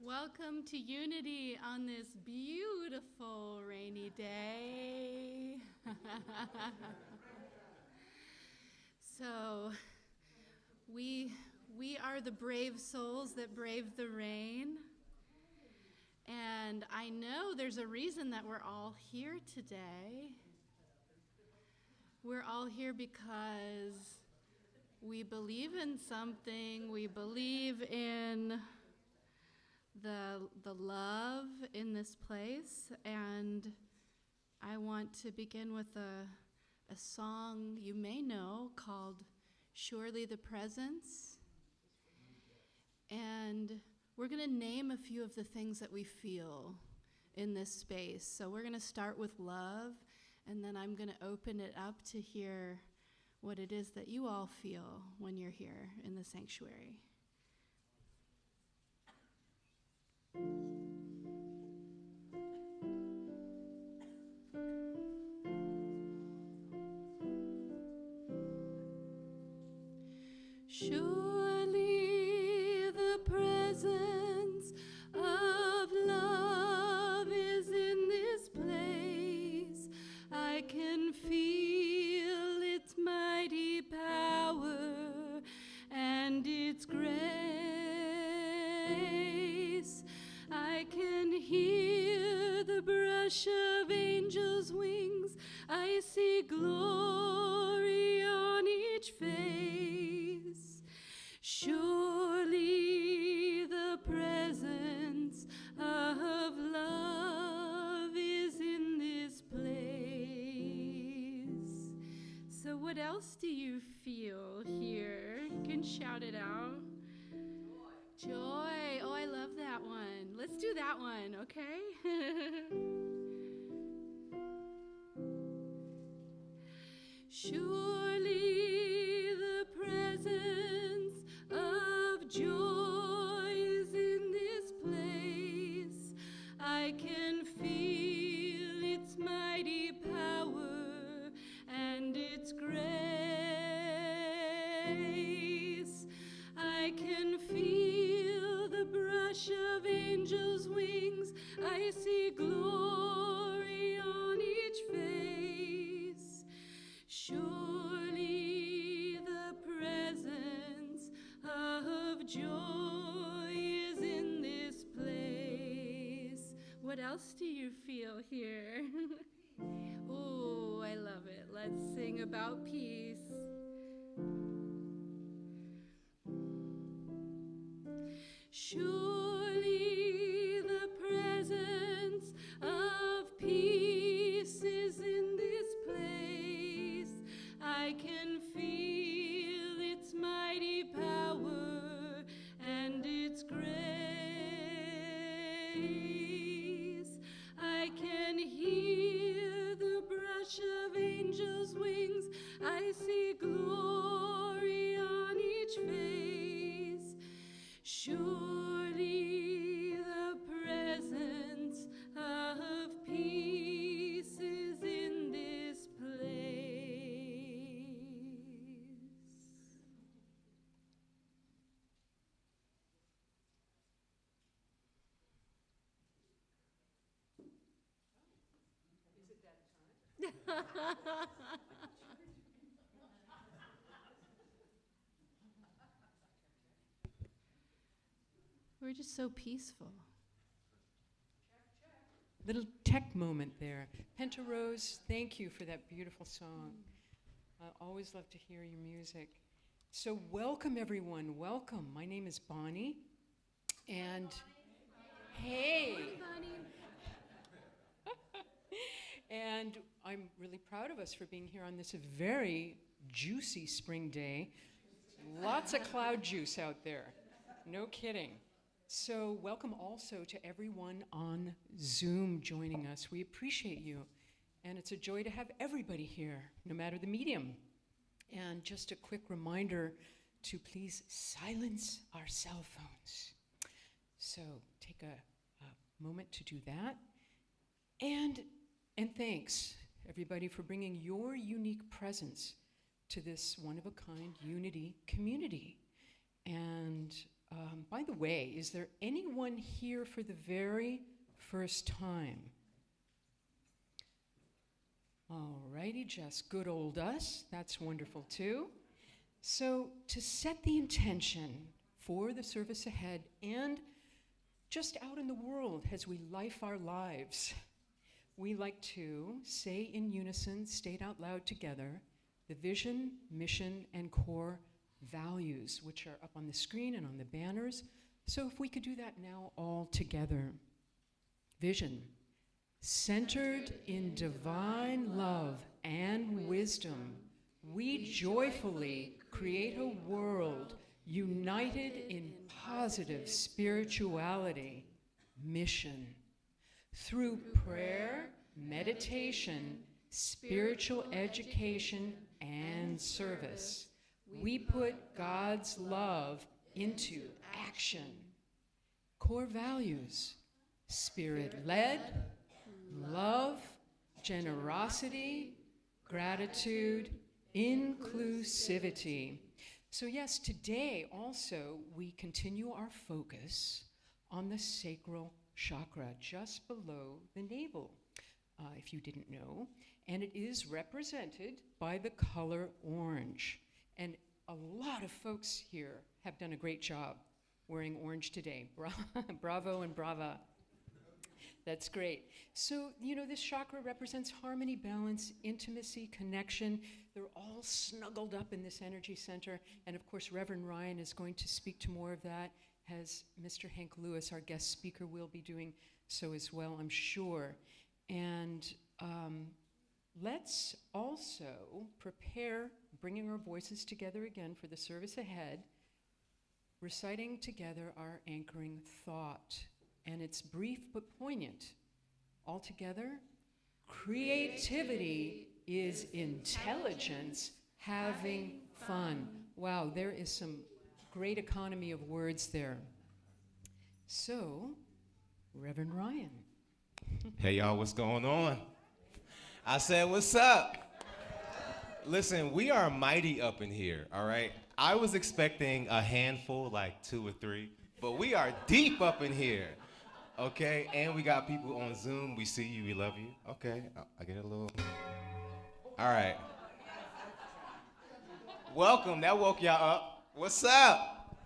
Welcome to Unity on this beautiful rainy day. So we are the brave souls that brave the rain. And I know there's a reason that we're all here today. We're all here because we believe in something. We believe in the love in this place, and I want to begin with a song you may know called Surely the Presence. And we're going to name a few of the things that we feel in this space. So we're going to start with love, and then I'm going to open it up to hear what it is that you all feel when you're here in the sanctuary. Surely the presence of love is in this place. I can feel its mighty power and its grace. I can hear the brush of angels' wings. I see glory on each face. Surely the presence of love is in this place. So what else do you feel here? You can shout it out. Joy. Oh, I love that one. Let's do that one, okay? Surely the presence of joy is in this place. I can feel its mighty power and its grace. I can feel the brush of angels' wings. I see glory on each face. Surely the presence of joy is in this place. What else do you feel here? Oh, I love it. Let's sing about peace. Surely the presence of peace is in this place. I can feel its mighty power and its grace. I can hear the brush of angels' wings. I see glory on each face. Surely the presence of peace is in this place. Is it that time? We're just so peaceful. Little tech moment there. Penta Rose, thank you for that beautiful song. I always love to hear your music. So welcome everyone, welcome. My name is Bonnie, and hey. And I'm really proud of us for being here on this very juicy spring day. Lots of cloud juice out there, no kidding. So welcome also to everyone on Zoom joining us. We appreciate you, and it's a joy to have everybody here, no matter the medium. And just a quick reminder to please silence our cell phones. So take a moment to do that. And thanks, everybody, for bringing your unique presence to this one-of-a-kind Unity community. And By the way, is there anyone here for the very first time? Alrighty, just good old us. That's wonderful too. So to set the intention for the service ahead and just out in the world as we life our lives, we like to say in unison, state out loud together, the vision, mission, and core values, which are up on the screen and on the banners. So if we could do that now all together. Vision, centered in divine love and wisdom, we joyfully create a world united in positive spirituality. Mission, through prayer, meditation, spiritual education, and service, we put God's love into action. Core values, spirit-led, love, generosity, gratitude, inclusivity. So yes, today also we continue our focus on the sacral chakra just below the navel, if you didn't know, and it is represented by the color orange. And a lot of folks here have done a great job wearing orange today. Bravo and brava. That's great. So, you know, this chakra represents harmony, balance, intimacy, connection. They're all snuggled up in this energy center. And of course, Reverend Ryan is going to speak to more of that, as Mr. Hank Lewis, our guest speaker, will be doing so as well, I'm sure. And let's also prepare, bringing our voices together again for the service ahead, reciting together our anchoring thought. And it's brief but poignant. Altogether, creativity is intelligence having fun. Wow, there is some great economy of words there. So, Reverend Ryan. Hey y'all, what's going on? I said, what's up? Listen, we are mighty up in here, all right? I was expecting a handful, like 2 or 3, but we are deep up in here. Okay, and we got people on Zoom. We see you, we love you. Okay, I get a little. All right. Welcome, that woke y'all up. What's up?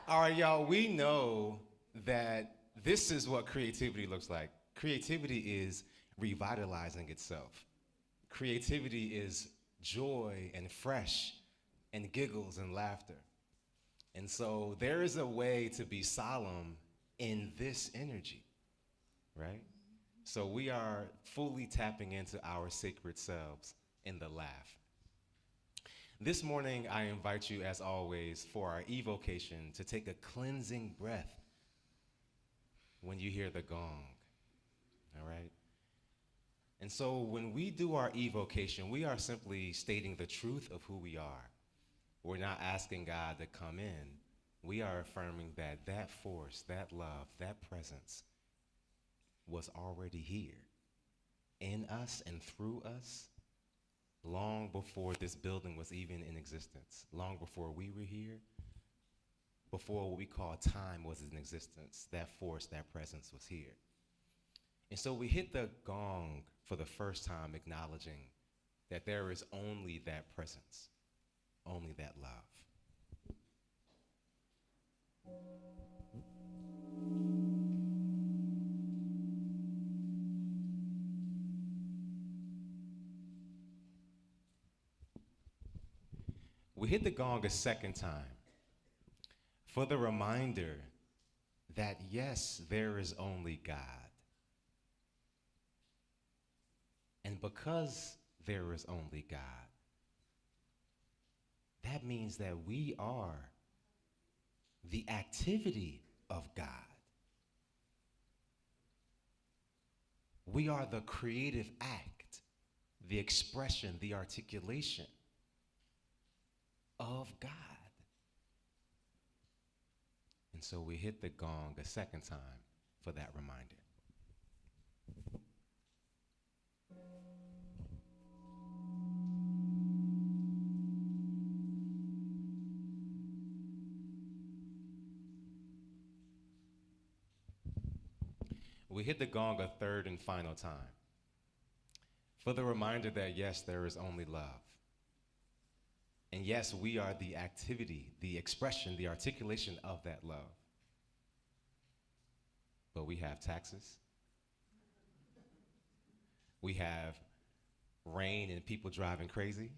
All right, y'all, we know that this is what creativity looks like. Creativity is revitalizing itself. Creativity is joy and fresh and giggles and laughter. And so there is a way to be solemn in this energy, right? So we are fully tapping into our sacred selves in the laugh. This morning, I invite you, as always, for our evocation to take a cleansing breath when you hear the gong, all right? And so when we do our evocation, we are simply stating the truth of who we are. We're not asking God to come in. We are affirming that that force, that love, that presence was already here in us and through us long before this building was even in existence, long before we were here, before what we call time was in existence. That force, that presence was here. And so we hit the gong for the first time, acknowledging that there is only that presence, only that love. We hit the gong a second time for the reminder that yes, there is only God. And because there is only God, that means that we are the activity of God. We are the creative act, the expression, the articulation of God. And so we hit the gong a second time for that reminder. we hit the gong a third and final time for the reminder that, yes, there is only love. And yes, we are the activity, the expression, the articulation of that love. But we have taxes. We have rain and people driving crazy.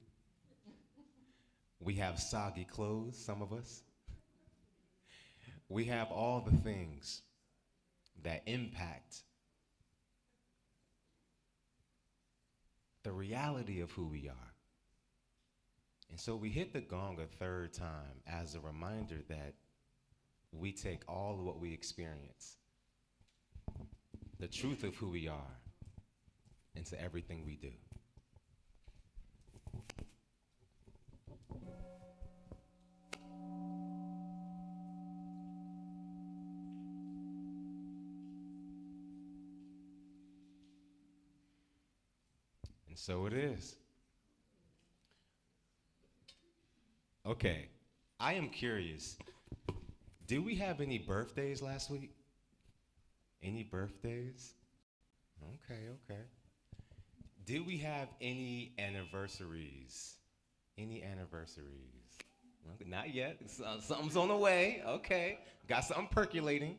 We have soggy clothes, some of us. We have all the things that impact the reality of who we are. And so we hit the gong a third time as a reminder that we take all of what we experience, the truth of who we are, into everything we do. And so it is. Okay, I am curious. Did we have any birthdays last week? Any birthdays? Okay, okay. Did we have any anniversaries? Any anniversaries? Okay, not yet. Something's on the way. Okay, got something percolating.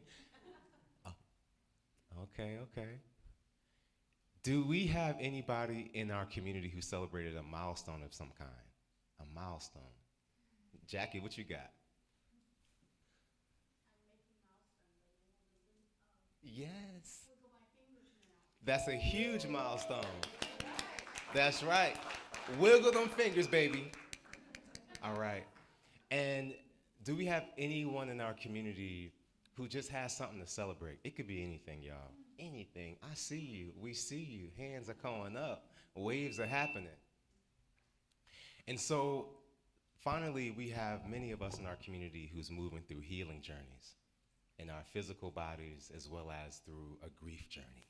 Oh, okay, okay. Do we have anybody in our community who celebrated a milestone of some kind? A milestone. Jackie, what you got? Yes. That's a huge milestone. That's right. Wiggle them fingers, baby. All right. And do we have anyone in our community who just has something to celebrate? It could be anything, y'all. Anything. I see you. We see you. Hands are going up. Waves are happening. And so, finally, we have many of us in our community who's moving through healing journeys in our physical bodies as well as through a grief journey.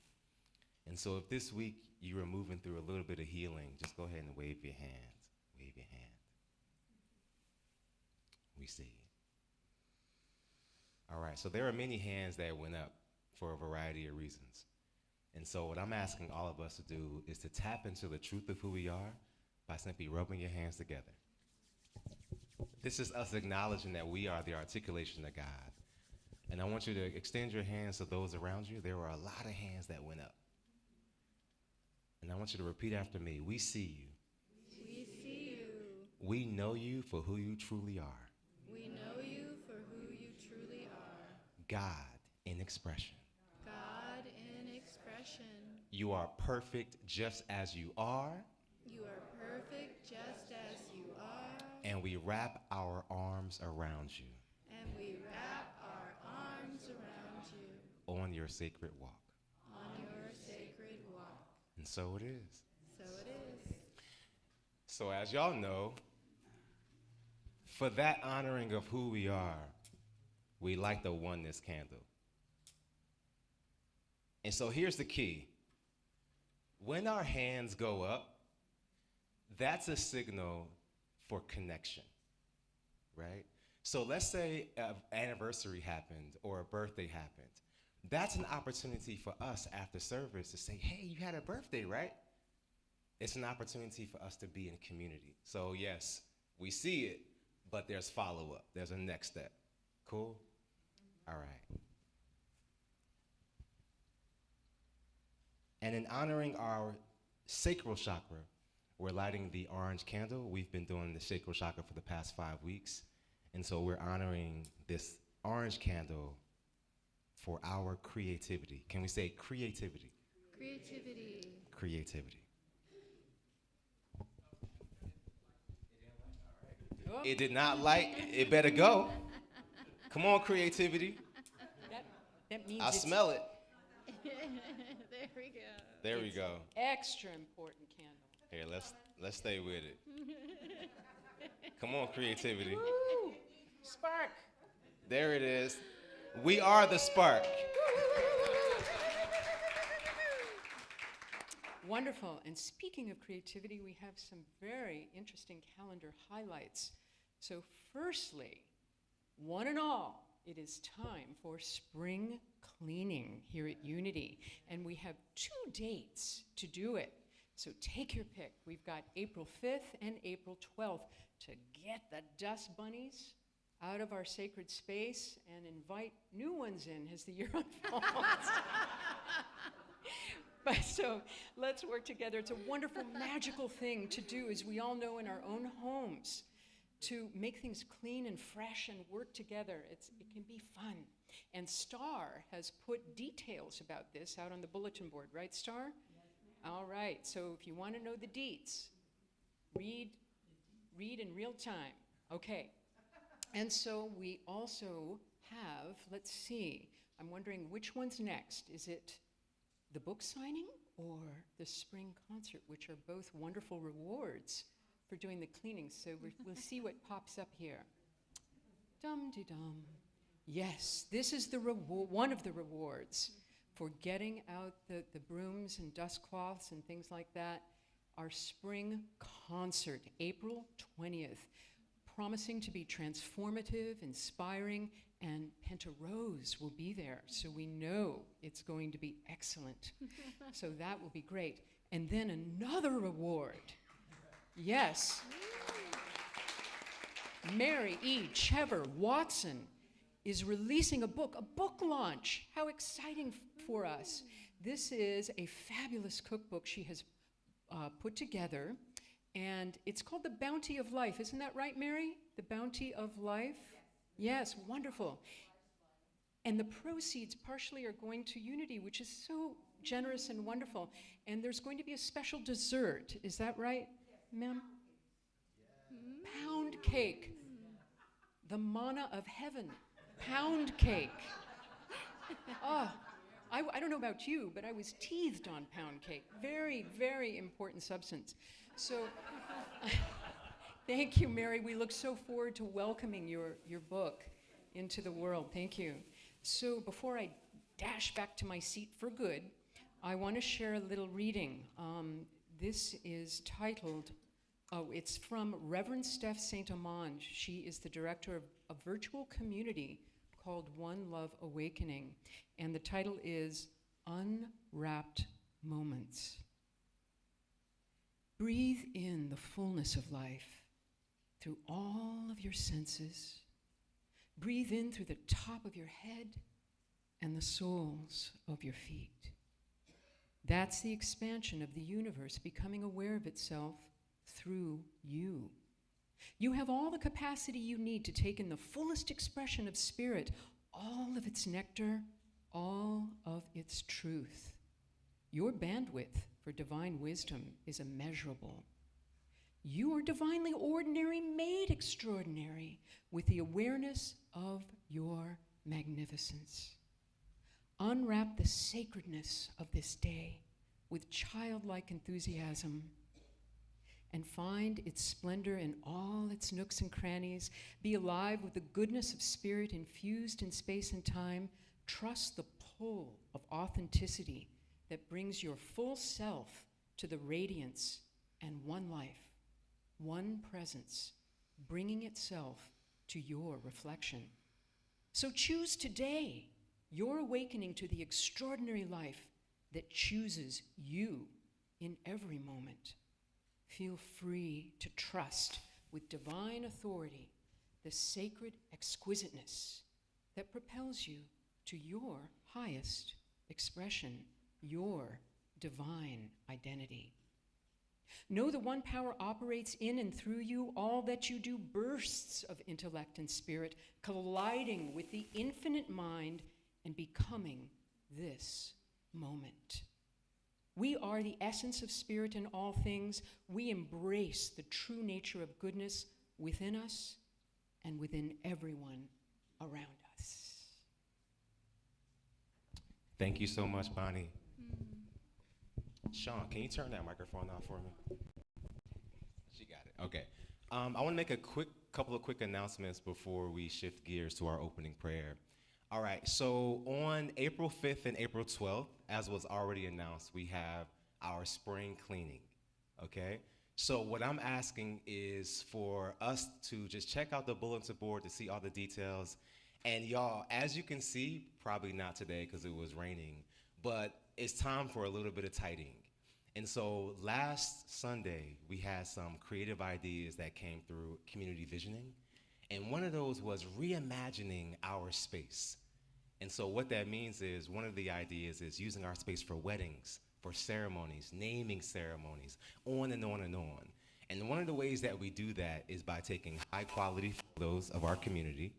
And so if this week you were moving through a little bit of healing, just go ahead and wave your hands. Wave your hand. We see you. All right, so there are many hands that went up for a variety of reasons. And so what I'm asking all of us to do is to tap into the truth of who we are by simply rubbing your hands together. This is us acknowledging that we are the articulation of God. And I want you to extend your hands to those around you. There were a lot of hands that went up. And I want you to repeat after me. We see you. We see you. We know you for who you truly are. We know you for who you truly are. God in expression. God in expression. You are perfect just as you are. You are perfect just as you are. And we wrap our arms around you. And we wrap our arms around you. On your sacred walk. On your sacred walk. And so it is. So it is. So as y'all know, for that honoring of who we are, we light the oneness candle. And so here's the key. When our hands go up, that's a signal for connection, right? So let's say an anniversary happened or a birthday happened. That's an opportunity for us after service to say, hey, you had a birthday, right? It's an opportunity for us to be in community. So yes, we see it, but there's follow-up. There's a next step. Cool? All right. And in honoring our sacral chakra, we're lighting the orange candle. We've been doing the sacral chakra for the past 5 weeks. And so we're honoring this orange candle for our creativity. Can we say creativity? Creativity. Creativity. Oh, It did not light. It better go. Come on, creativity. that means I it's smell it. There we go. There we go. extra important candle. Here, let's stay with it. Come on, creativity. Woo! Spark. There it is. We are the spark. Wonderful. And speaking of creativity, we have some very interesting calendar highlights. So firstly, one and all, it is time for spring cleaning here at Unity. And we have 2 dates to do it. So take your pick. We've got April 5th and April 12th to get the dust bunnies out of our sacred space and invite new ones in as the year unfolds. But so let's work together. It's a wonderful, magical thing to do, as we all know, in our own homes, to make things clean and fresh and work together. It can be fun. And Star has put details about this out on the bulletin board, right, Star? Yes. All right, so if you want to know the deets, read in real time. Okay. And so we also have, let's see, I'm wondering which one's next. Is it the book signing or the spring concert, which are both wonderful rewards for doing the cleaning? So we'll see what pops up here. Dum-de-dum. Yes, this is the one of the rewards for getting out the brooms and dust cloths and things like that. Our spring concert, April 20th, promising to be transformative, inspiring, and Penta Rose will be there, so we know it's going to be excellent. So that will be great. And then another reward. Yes. Mary E. Chever Watson is releasing a book launch. How exciting for us. This is a fabulous cookbook she has put together, and it's called The Bounty of Life. Isn't that right, Mary? The Bounty of Life? Yes, wonderful. And the proceeds partially are going to Unity, which is so generous and wonderful. And there's going to be a special dessert. Is that right, ma'am? Pound cake. The manna of heaven. Pound cake. Oh, I don't know about you, but I was teethed on pound cake. Very, very important substance. So thank you, Mary. We look so forward to welcoming your book into the world. Thank you. So before I dash back to my seat for good, I want to share a little reading. This is titled, it's from Reverend Steph St. Amand. She is the director of a virtual community called One Love Awakening. And the title is Unwrapped Moments. Breathe in the fullness of life through all of your senses. Breathe in through the top of your head and the soles of your feet. That's the expansion of the universe becoming aware of itself through you. You have all the capacity you need to take in the fullest expression of spirit, all of its nectar, all of its truth. Your bandwidth for divine wisdom is immeasurable. You are divinely ordinary, made extraordinary, with the awareness of your magnificence. Unwrap the sacredness of this day with childlike enthusiasm and find its splendor in all its nooks and crannies. Be alive with the goodness of spirit infused in space and time. Trust the pull of authenticity that brings your full self to the radiance and one life, one presence, bringing itself to your reflection. So choose today your awakening to the extraordinary life that chooses you in every moment. Feel free to trust with divine authority the sacred exquisiteness that propels you to your highest expression, your divine identity. Know the one power operates in and through you. All that you do bursts of intellect and spirit, colliding with the infinite mind and becoming this moment. We are the essence of spirit in all things. We embrace the true nature of goodness within us and within everyone around us. Thank you so much, Bonnie. Sean, can you turn that microphone off for me? She got it. Okay. I want to make a couple of quick announcements before we shift gears to our opening prayer. All right, so on April 5th and April 12th, as was already announced, we have our spring cleaning, okay? So what I'm asking is for us to just check out the bulletin board to see all the details, And y'all, as you can see, probably not today because it was raining, but it's time for a little bit of tidying. And so last Sunday, we had some creative ideas that came through community visioning. And one of those was reimagining our space. And so what that means is one of the ideas is using our space for weddings, for ceremonies, naming ceremonies, on and on and on. And one of the ways that we do that is by taking high quality photos of our community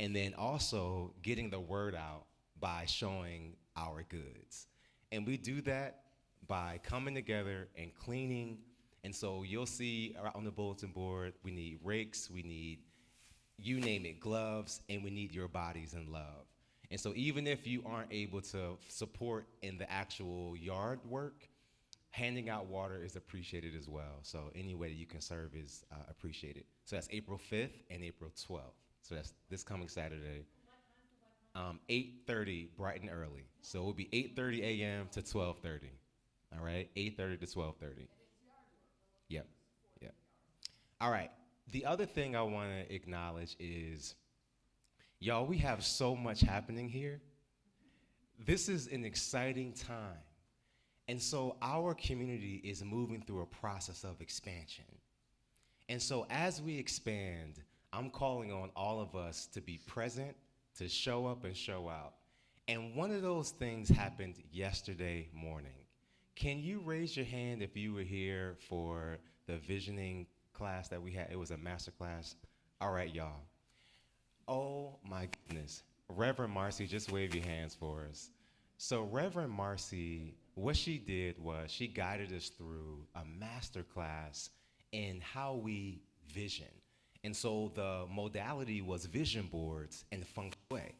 and then also getting the word out by showing our goods. And we do that by coming together and cleaning. And so you'll see on the bulletin board, we need rakes, we need, you name it, gloves, and we need your bodies in love. And so even if you aren't able to support in the actual yard work, handing out water is appreciated as well. So any way that you can serve is appreciated. So that's April 5th and April 12th. So that's this coming Saturday. 8:30 bright and early. So it will be 8:30 a.m. to 12:30. All right, 8:30 to 12:30. Yep, yep. All right. The other thing I want to acknowledge is, y'all, we have so much happening here. This is an exciting time. And so our community is moving through a process of expansion. And so as we expand, I'm calling on all of us to be present, to show up and show out. And one of those things happened yesterday morning. Can you raise your hand if you were here for the visioning class that we had? It was a master class. All right, y'all. Oh my goodness. Reverend Marcy, just wave your hands for us. So Reverend Marcy, what she did was she guided us through a master class in how we vision. And so the modality was vision boards and feng shui.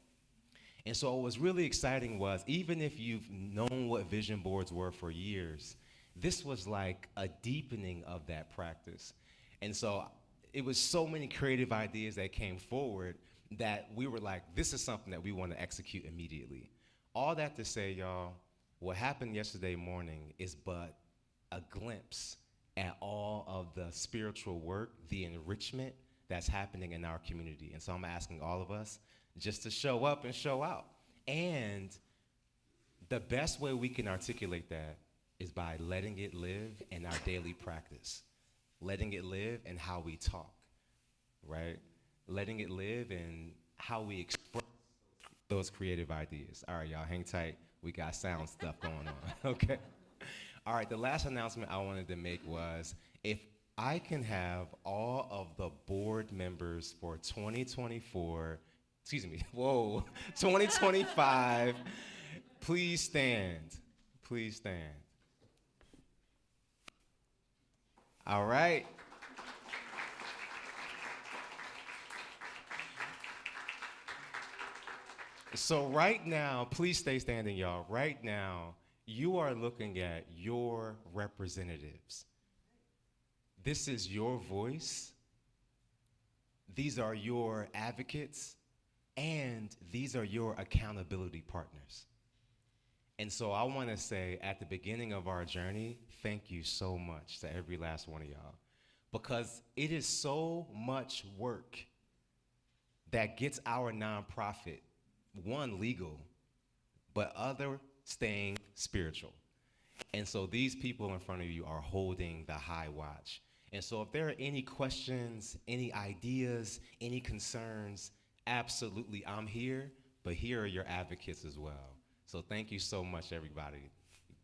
And so what was really exciting was, even if you've known what vision boards were for years, this was like a deepening of that practice. And so it was so many creative ideas that came forward that we were like, this is something that we want to execute immediately. All that to say, y'all, what happened yesterday morning is but a glimpse at all of the spiritual work, the enrichment that's happening in our community. And so I'm asking all of us just to show up and show out. And the best way we can articulate that is by letting it live in our daily practice, letting it live in how we talk, right? Letting it live in how we express those creative ideas. All right, y'all, hang tight. We got sound stuff going on, okay? All right, the last announcement I wanted to make was, if I can have all of the board members for 2024, 2025, please stand. Please stand. All right. So right now, please stay standing, y'all. Right now, you are looking at your representatives. This is your voice. These are your advocates, and these are your accountability partners. And so I want to say, at the beginning of our journey, thank you so much to every last one of y'all, because it is so much work that gets our nonprofit, one, legal, but other, staying spiritual. And so these people in front of you are holding the high watch. And so if there are any questions, any ideas, any concerns, absolutely, I'm here, but here are your advocates as well. So thank you so much, everybody.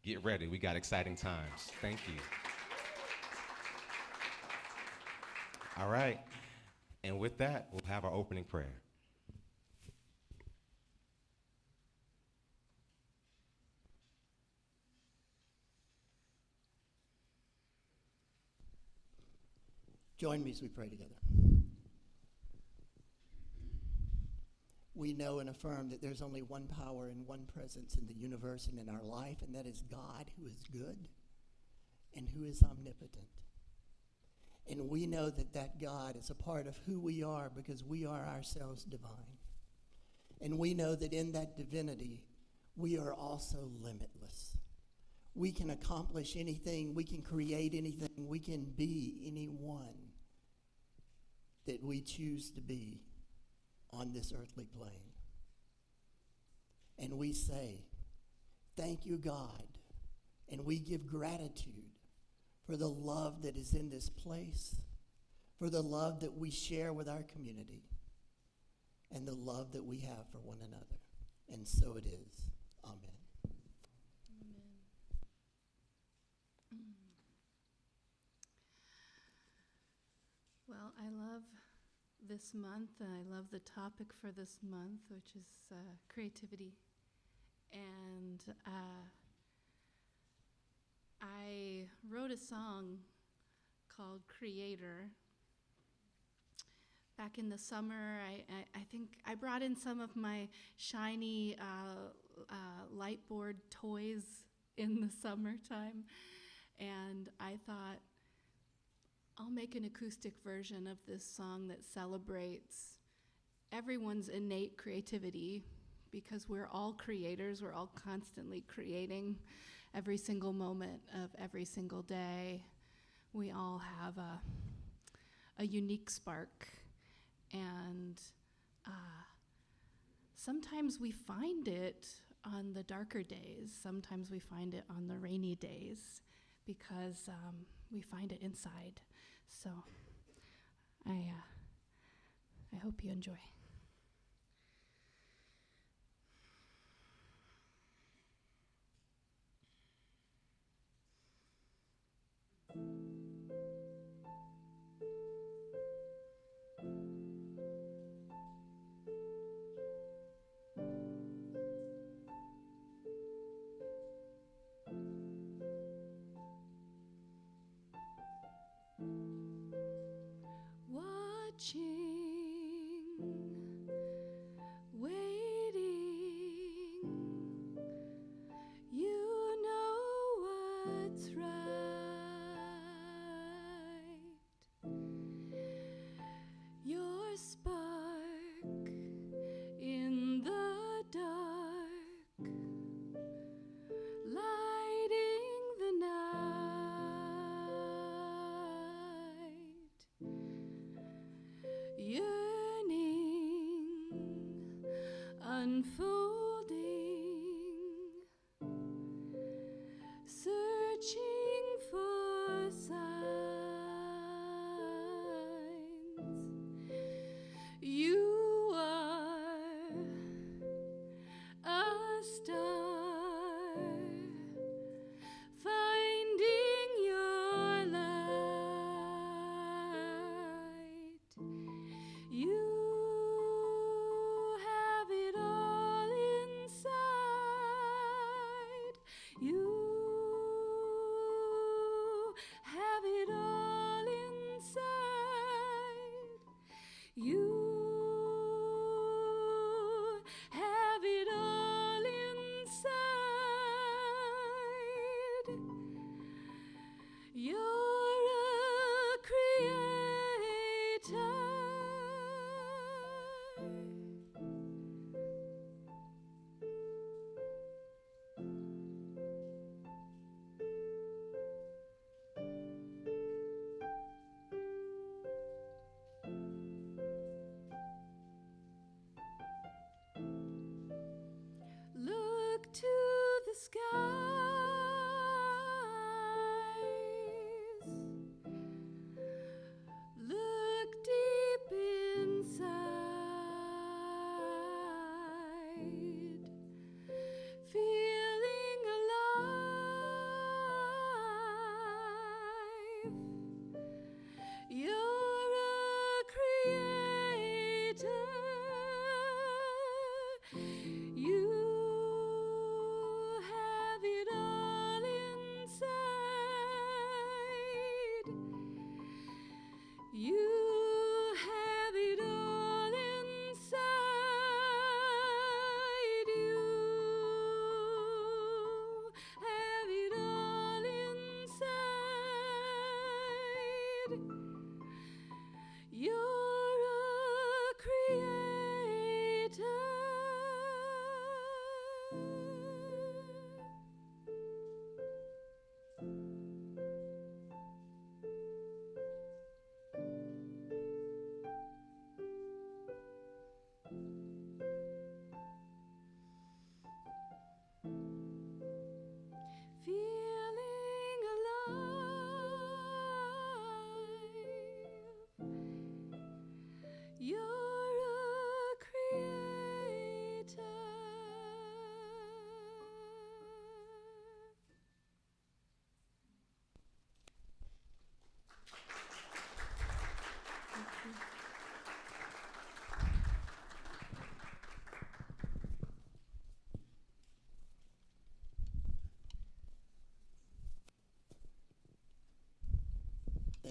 Get ready, we got exciting times. Thank you. All right, and with that, we'll have our opening prayer. Join me as we pray together. We know and affirm that there's only one power and one presence in the universe and in our life, and that is God, who is good and who is omnipotent. And we know that that God is a part of who we are because we are ourselves divine. And we know that in that divinity, we are also limitless. We can accomplish anything, we can create anything, we can be anyone that we choose to be on this earthly plane. And we say, thank you, God. And we give gratitude for the love that is in this place, for the love that we share with our community, and the love that we have for one another. And so it is. Amen. Well, I love this month, and I love the topic for this month, which is creativity. And I wrote a song called Creator. Back in the summer, I think I brought in some of my shiny light board toys in the summertime, and I thought, I'll make an acoustic version of this song that celebrates everyone's innate creativity, because we're all creators. We're all constantly creating every single moment of every single day. We all have a unique spark, and sometimes we find it on the darker days. Sometimes we find it on the rainy days, because we find it inside. So I hope you enjoy. Watching, waiting, you know what's right. Your spark in the dark, lighting the night. Yearning, unfolding, searching for signs. You are a star, finding your light. You have it all inside. You have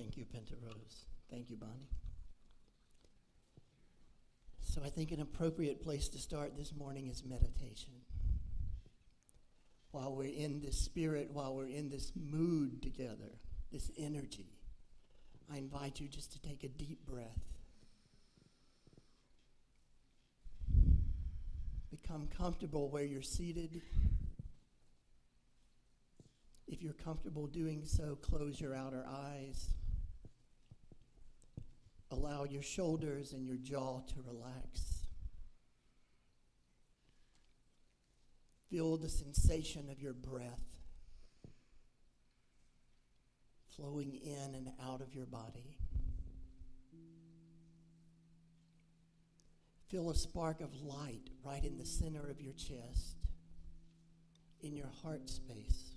Thank you, Pentarose. Thank you, Bonnie. So I think an appropriate place to start this morning is meditation. While we're in this spirit, while we're in this mood together, this energy, I invite you just to take a deep breath. Become comfortable where you're seated. If you're comfortable doing so, close your outer eyes. Allow your shoulders and your jaw to relax. Feel the sensation of your breath flowing in and out of your body. Feel a spark of light right in the center of your chest, in your heart space.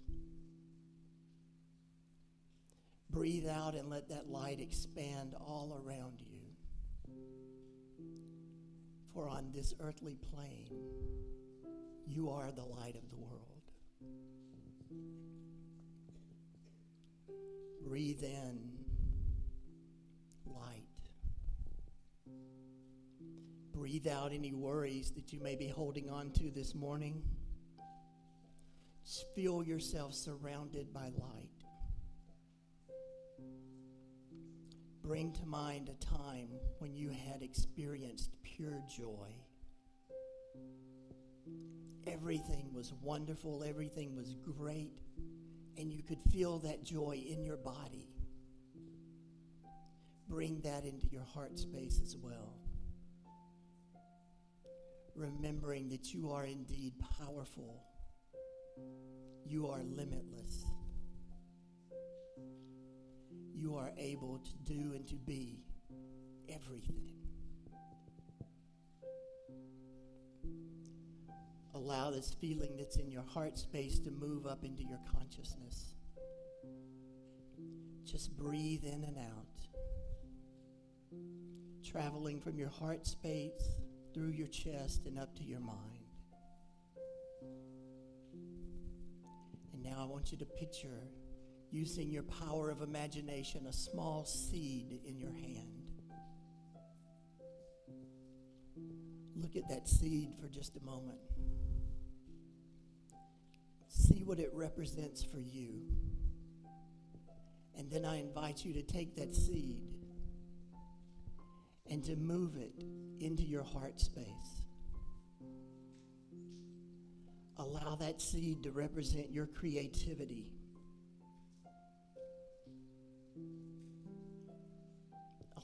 Breathe out and let that light expand all around you. For on this earthly plane, you are the light of the world. Breathe in light. Breathe out any worries that you may be holding on to this morning. Just feel yourself surrounded by light. Bring to mind a time when you had experienced pure joy. Everything was wonderful, everything was great, and you could feel that joy in your body. Bring that into your heart space as well. Remembering that you are indeed powerful. You are limitless. You are able to do and to be everything. Allow this feeling that's in your heart space to move up into your consciousness. Just breathe in and out. Traveling from your heart space through your chest and up to your mind. And now I want you to picture, using your power of imagination, a small seed in your hand. Look at that seed for just a moment. See what it represents for you. And then I invite you to take that seed and to move it into your heart space. Allow that seed to represent your creativity.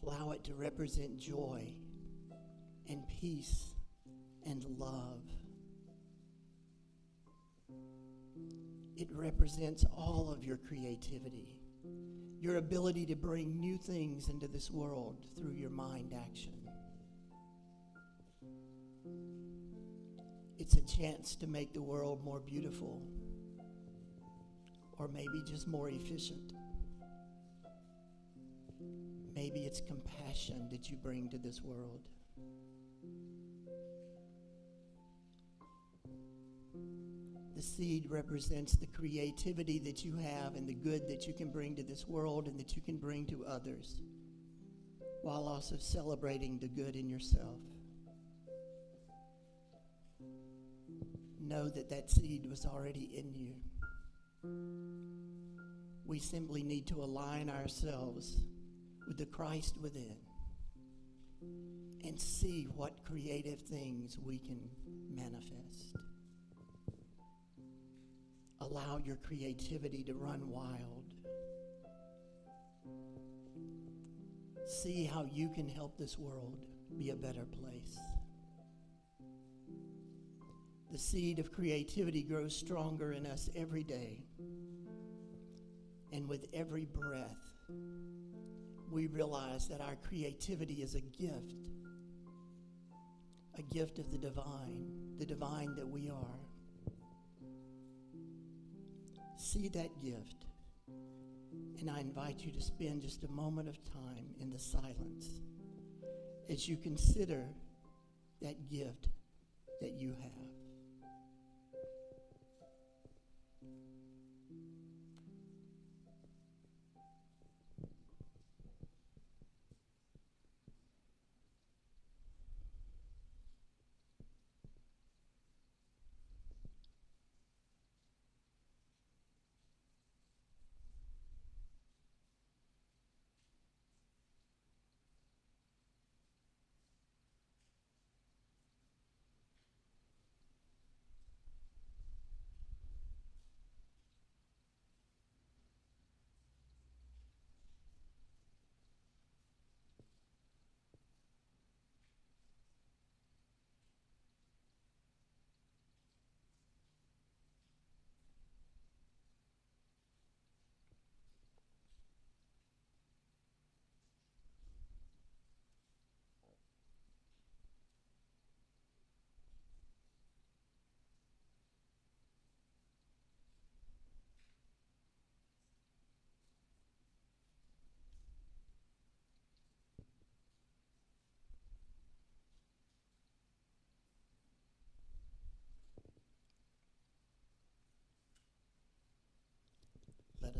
Allow it to represent joy and peace and love. It represents all of your creativity, your ability to bring new things into this world through your mind action. It's a chance to make the world more beautiful, or maybe just more efficient. Maybe it's compassion that you bring to this world. The seed represents the creativity that you have and the good that you can bring to this world and that you can bring to others, while also celebrating the good in yourself. Know that that seed was already in you. We simply need to align ourselves with the Christ within and see what creative things we can manifest. Allow your creativity to run wild. See how you can help this world be a better place. The seed of creativity grows stronger in us every day. And with every breath, we realize that our creativity is a gift of the divine that we are. See that gift, and I invite you to spend just a moment of time in the silence as you consider that gift that you have.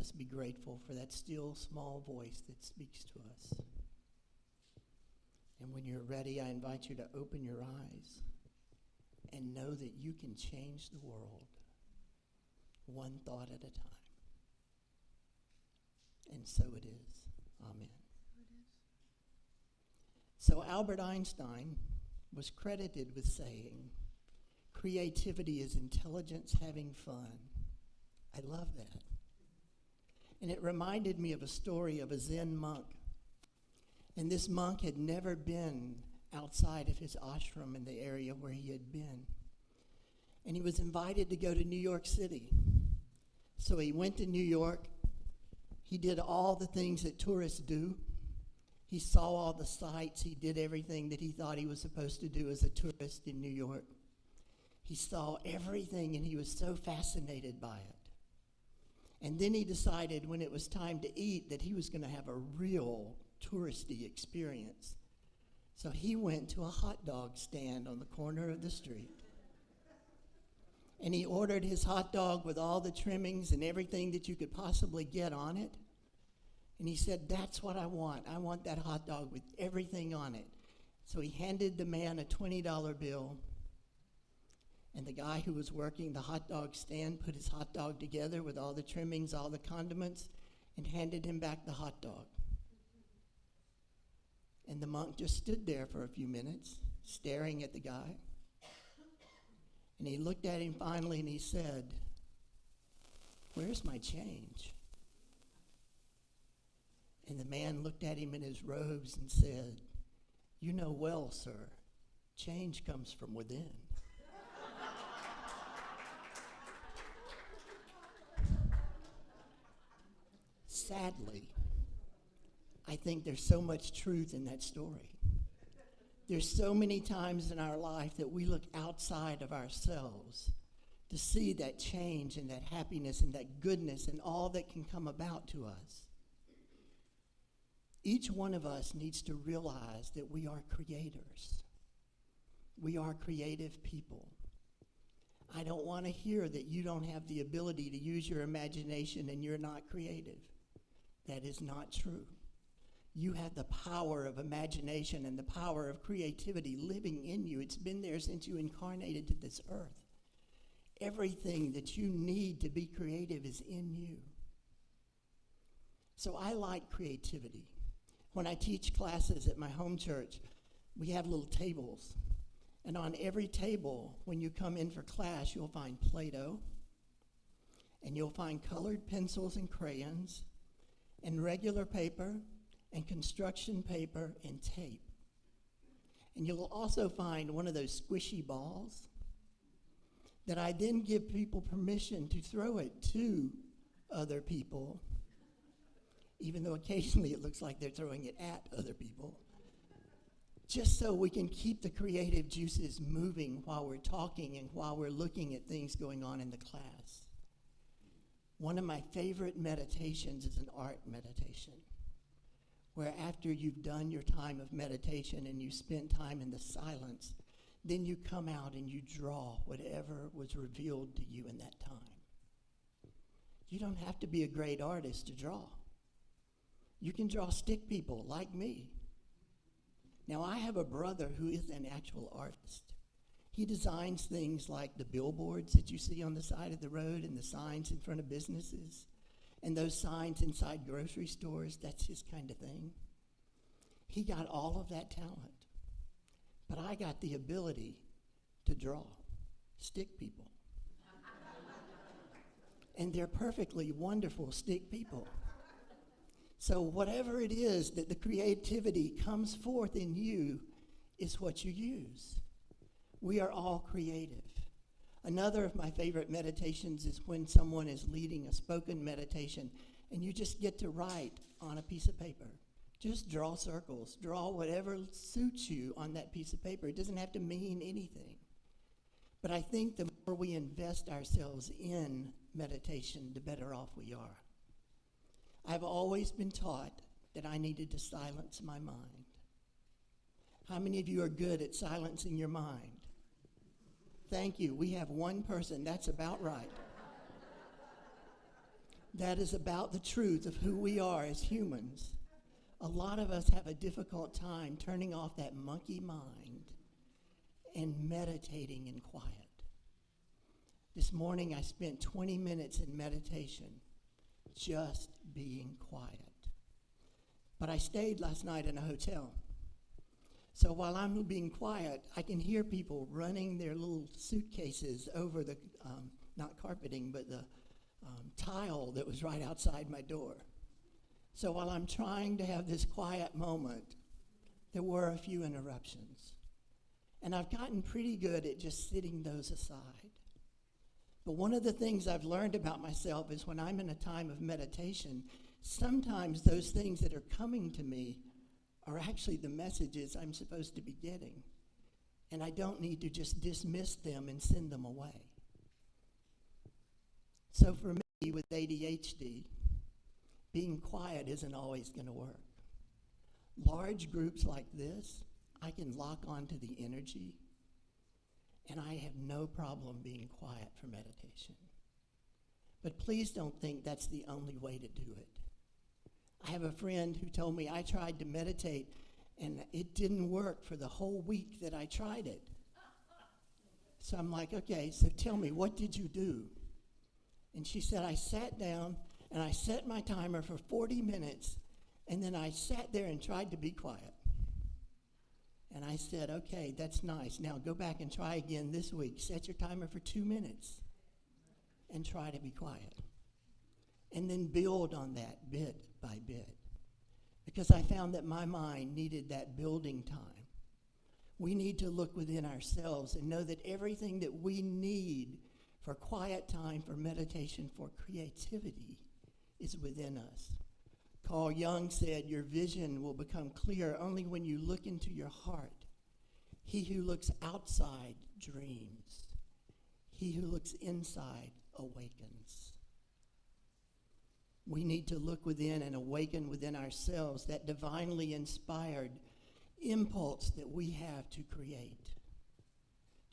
us be grateful for that still small voice that speaks to us. And when you're ready, I invite you to open your eyes and know that you can change the world one thought at a time. And so it is. Amen. So Albert Einstein was credited with saying, creativity is intelligence having fun. I love that. And it reminded me of a story of a Zen monk. And this monk had never been outside of his ashram in the area where he had been. And he was invited to go to New York City. So he went to New York. He did all the things that tourists do. He saw all the sights. He did everything that he thought he was supposed to do as a tourist in New York. He saw everything, and he was so fascinated by it. And then he decided when it was time to eat that he was going to have a real touristy experience. So he went to a hot dog stand on the corner of the street. And he ordered his hot dog with all the trimmings and everything that you could possibly get on it. And he said, that's what I want. I want that hot dog with everything on it. So he handed the man a $20 bill. And the guy who was working the hot dog stand put his hot dog together with all the trimmings, all the condiments, and handed him back the hot dog. And the monk just stood there for a few minutes, staring at the guy. And he looked at him finally and he said, where's my change? And the man looked at him in his robes and said, you know well, sir, change comes from within. Sadly, I think there's so much truth in that story. There's so many times in our life that we look outside of ourselves to see that change and that happiness and that goodness and all that can come about to us. Each one of us needs to realize that we are creators. We are creative people. I don't want to hear that you don't have the ability to use your imagination and you're not creative. That is not true. You have the power of imagination and the power of creativity living in you. It's been there since you incarnated to this earth. Everything that you need to be creative is in you. So I like creativity. When I teach classes at my home church, we have little tables. And on every table, when you come in for class, you'll find Play-Doh, and you'll find colored pencils and crayons, and regular paper, and construction paper, and tape. And you'll also find one of those squishy balls that I then give people permission to throw it to other people, even though occasionally it looks like they're throwing it at other people, just so we can keep the creative juices moving while we're talking and while we're looking at things going on in the class. One of my favorite meditations is an art meditation, where after you've done your time of meditation and you spent time in the silence, then you come out and you draw whatever was revealed to you in that time. You don't have to be a great artist to draw. You can draw stick people like me. Now, I have a brother who is an actual artist. He designs things like the billboards that you see on the side of the road and the signs in front of businesses and those signs inside grocery stores. That's his kind of thing. He got all of that talent. But I got the ability to draw stick people. And they're perfectly wonderful stick people. So whatever it is that the creativity comes forth in you is what you use. We are all creative. Another of my favorite meditations is when someone is leading a spoken meditation and you just get to write on a piece of paper. Just draw circles. Draw whatever suits you on that piece of paper. It doesn't have to mean anything. But I think the more we invest ourselves in meditation, the better off we are. I've always been taught that I needed to silence my mind. How many of you are good at silencing your mind? Thank you. We have one person. That's about right. that is about the truth of who we are as humans. A lot of us have a difficult time turning off that monkey mind and meditating in quiet. This morning I spent 20 minutes in meditation, just being quiet. But I stayed last night in a hotel. So while I'm being quiet, I can hear people running their little suitcases over the, not carpeting, but the tile that was right outside my door. So while I'm trying to have this quiet moment, there were a few interruptions. And I've gotten pretty good at just sitting those aside. But one of the things I've learned about myself is when I'm in a time of meditation, sometimes those things that are coming to me are actually the messages I'm supposed to be getting. And I don't need to just dismiss them and send them away. So for me, with ADHD, being quiet isn't always going to work. Large groups like this, I can lock onto the energy, and I have no problem being quiet for meditation. But please don't think that's the only way to do it. I have a friend who told me I tried to meditate, and it didn't work for the whole week that I tried it. So I'm like, okay, so tell me, what did you do? And she said, I sat down, and I set my timer for 40 minutes, and then I sat there and tried to be quiet. And I said, okay, that's nice. Now go back and try again this week. Set your timer for 2 minutes and try to be quiet. And then build on that bit by bit. Because I found that my mind needed that building time. We need to look within ourselves and know that everything that we need for quiet time, for meditation, for creativity is within us. Carl Jung said, your vision will become clear only when you look into your heart. He who looks outside dreams. He who looks inside awakens. We need to look within and awaken within ourselves that divinely inspired impulse that we have to create,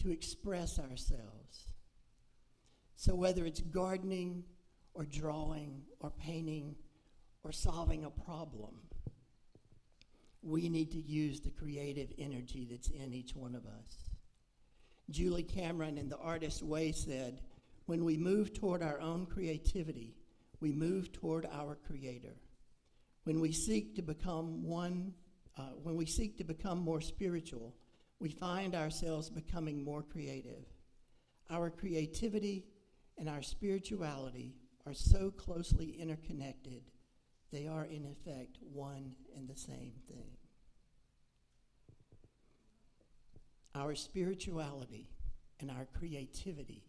to express ourselves. So whether it's gardening or drawing or painting or solving a problem, we need to use the creative energy that's in each one of us. Julie Cameron in The Artist's Way said, when we move toward our own creativity, we move toward our Creator. When we seek to become more spiritual, we find ourselves becoming more creative. Our creativity and our spirituality are so closely interconnected, they are in effect one and the same thing. Our spirituality and our creativity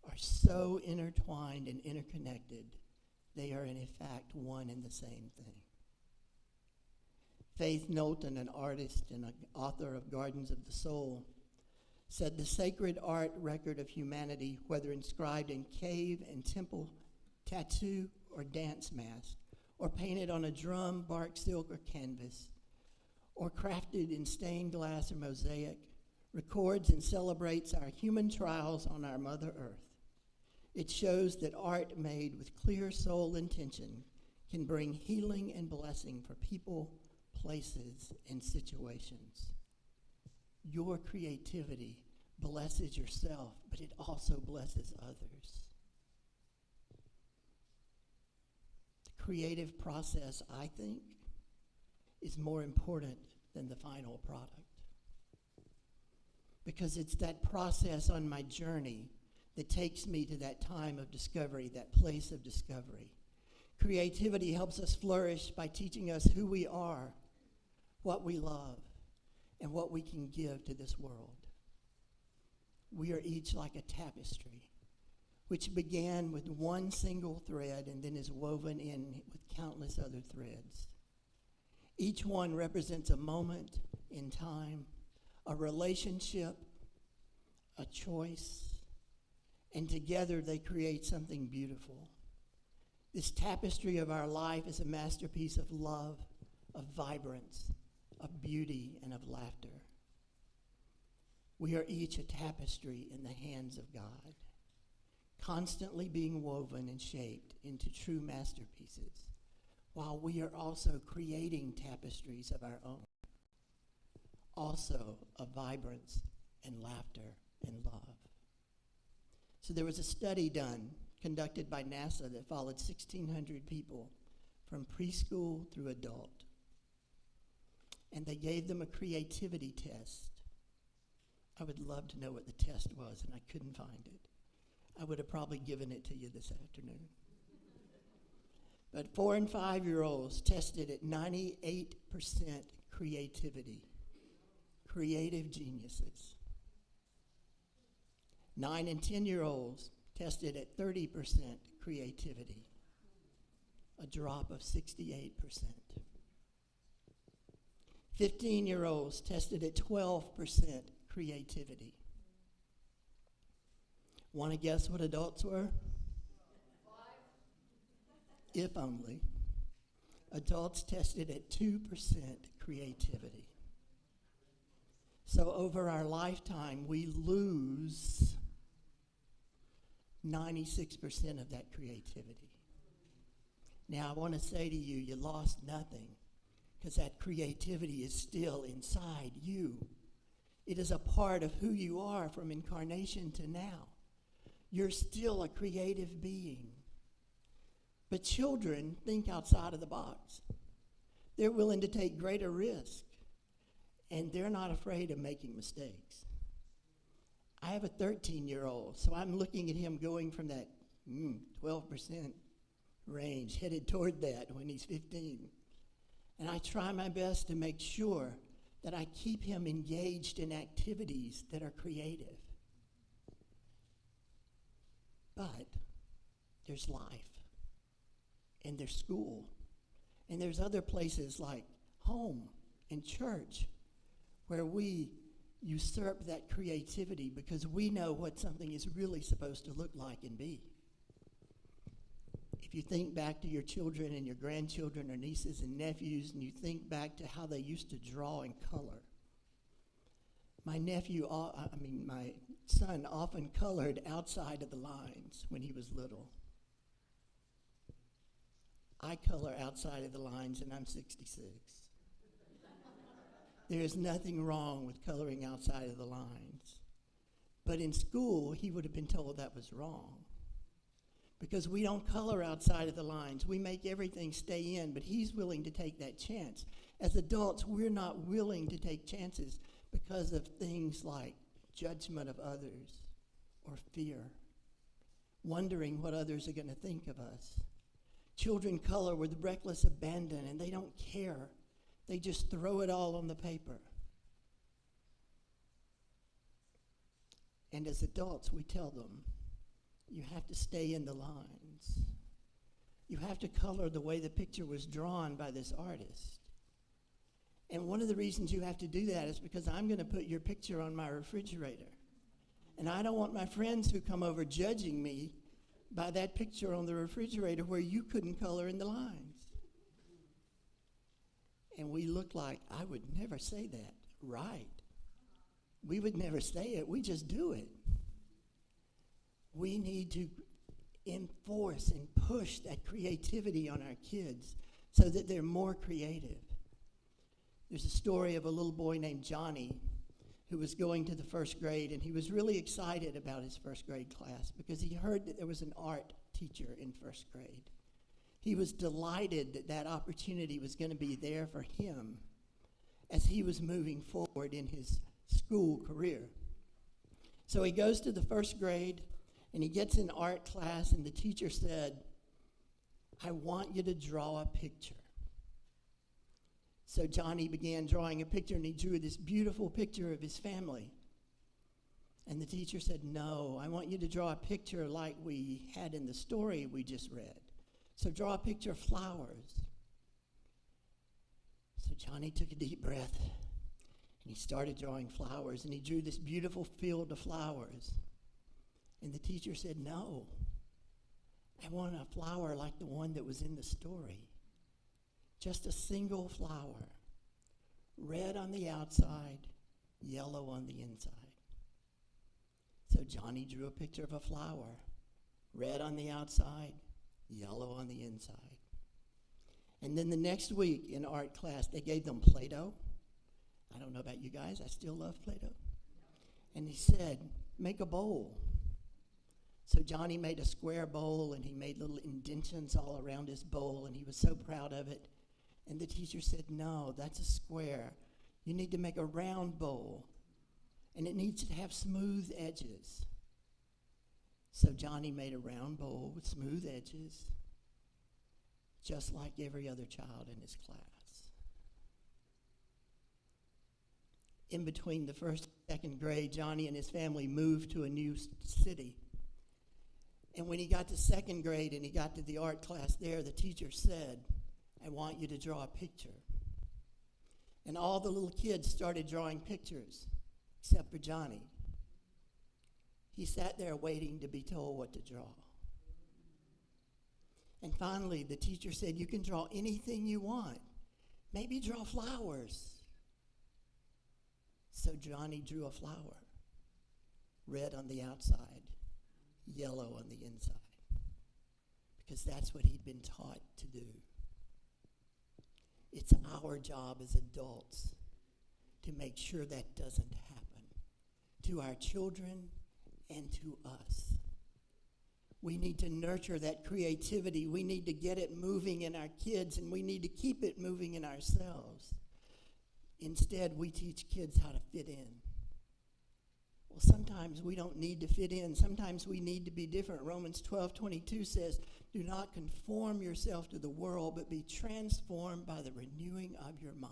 are so intertwined and interconnected, they are in fact one and the same thing. Faith Knowlton, an artist and an author of Gardens of the Soul, said the sacred art record of humanity, whether inscribed in cave and temple, tattoo or dance mask, or painted on a drum, bark, silk, or canvas, or crafted in stained glass or mosaic, records and celebrates our human trials on our Mother Earth. It shows that art made with clear soul intention can bring healing and blessing for people, places, and situations. Your creativity blesses yourself, but it also blesses others. The creative process, I think, is more important than the final product. Because it's that process on my journey that takes me to that time of discovery, that place of discovery. Creativity helps us flourish by teaching us who we are, what we love, and what we can give to this world. We are each like a tapestry, which began with one single thread and then is woven in with countless other threads. Each one represents a moment in time, a relationship, a choice, and together they create something beautiful. This tapestry of our life is a masterpiece of love, of vibrance, of beauty, and of laughter. We are each a tapestry in the hands of God. constantly being woven and shaped into true masterpieces, while we are also creating tapestries of our own, also of vibrance and laughter and love. So there was a study conducted by NASA that followed 1,600 people from preschool through adult. And they gave them a creativity test. I would love to know what the test was, and I couldn't find it. I would have probably given it to you this afternoon. But 4 and 5-year-olds tested at 98% creativity, creative geniuses. 9 and 10-year-olds tested at 30% creativity, a drop of 68%. 15-year-olds tested at 12% creativity. Want to guess what adults were? If only. Adults tested at 2% creativity. So over our lifetime, we lose 96% of that creativity. Now, I want to say to you, you lost nothing, because that creativity is still inside you. It is a part of who you are from incarnation to now. You're still a creative being. But children think outside of the box. They're willing to take greater risk, and they're not afraid of making mistakes. I have a 13-year-old, so I'm looking at him going from that 12% range, headed toward that when he's 15. And I try my best to make sure that I keep him engaged in activities that are creative. But there's life, and there's school, and there's other places like home and church where we usurp that creativity because we know what something is really supposed to look like and be. If you think back to your children and your grandchildren or nieces and nephews, and you think back to how they used to draw and color. My son often colored outside of the lines when he was little. I color outside of the lines, and I'm 66. There is nothing wrong with coloring outside of the lines. But in school, he would have been told that was wrong. Because we don't color outside of the lines. We make everything stay in, but he's willing to take that chance. As adults, we're not willing to take chances because of things like judgment of others or fear, wondering what others are going to think of us. Children color with reckless abandon, and they don't care. They just throw it all on the paper. And as adults, we tell them, you have to stay in the lines. You have to color the way the picture was drawn by this artist. And one of the reasons you have to do that is because I'm going to put your picture on my refrigerator. And I don't want my friends who come over judging me by that picture on the refrigerator where you couldn't color in the lines. And we look like, I would never say that. Right. We would never say it. We just do it. We need to enforce and push that creativity on our kids so that they're more creative. There's a story of a little boy named Johnny who was going to the first grade, and he was really excited about his first grade class because he heard that there was an art teacher in first grade. He was delighted that that opportunity was going to be there for him as he was moving forward in his school career. So he goes to the first grade, and he gets in art class, and the teacher said, I want you to draw a picture. So Johnny began drawing a picture, and he drew this beautiful picture of his family. And the teacher said, no, I want you to draw a picture like we had in the story we just read. So draw a picture of flowers. So Johnny took a deep breath, and he started drawing flowers, and he drew this beautiful field of flowers. And the teacher said, no, I want a flower like the one that was in the story. Just a single flower, red on the outside, yellow on the inside. So Johnny drew a picture of a flower, Red on the outside, yellow on the inside. And then the next week in art class, they gave them Play-Doh. I don't know about you guys, I still love Play-Doh. And he said, make a bowl. So Johnny made a square bowl, and he made little indentions all around his bowl, and he was so proud of it. And the teacher said, no, that's a square. You need to make a round bowl, and it needs to have smooth edges. So Johnny made a round bowl with smooth edges, just like every other child in his class. In between the first and second grade, Johnny and his family moved to a new city. And when he got to second grade and he got to the art class there, the teacher said, I want you to draw a picture. And all the little kids started drawing pictures, except for Johnny. He sat there waiting to be told what to draw. And finally, the teacher said, you can draw anything you want. Maybe draw flowers. So Johnny drew a flower, red on the outside, yellow on the inside, because that's what he'd been taught to do. It's our job as adults to make sure that doesn't happen to our children and to us. We need to nurture that creativity. We need to get it moving in our kids, and we need to keep it moving in ourselves. Instead, we teach kids how to fit in. Well, sometimes we don't need to fit in. Sometimes we need to be different. Romans 12:22 says, do not conform yourself to the world, but be transformed by the renewing of your mind.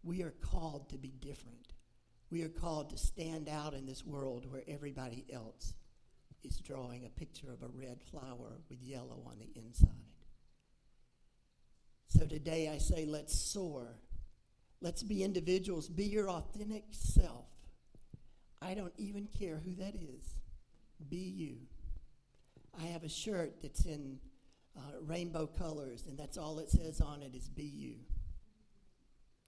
We are called to be different. We are called to stand out in this world where everybody else is drawing a picture of a red flower with yellow on the inside. So today I say, let's soar. Let's be individuals. Be your authentic self. I don't even care who that is. Be you. I have a shirt that's in rainbow colors, and that's all it says on it is be you.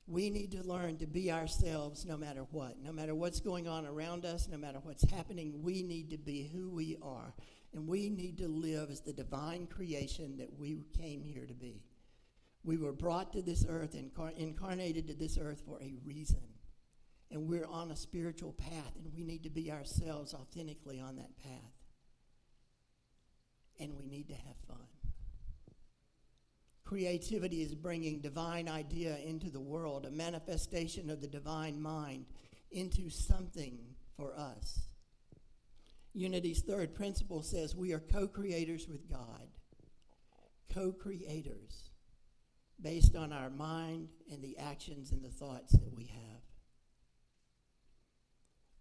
We need to learn to be ourselves no matter what. No matter what's going on around us, no matter what's happening, we need to be who we are. And we need to live as the divine creation that we came here to be. We were brought to this earth, incarnated to this earth for a reason. And we're on a spiritual path, and we need to be ourselves authentically on that path. And we need to have fun. Creativity is bringing divine idea into the world, a manifestation of the divine mind into something for us. Unity's third principle says we are co-creators with God. Co-creators based on our mind and the actions and the thoughts that we have.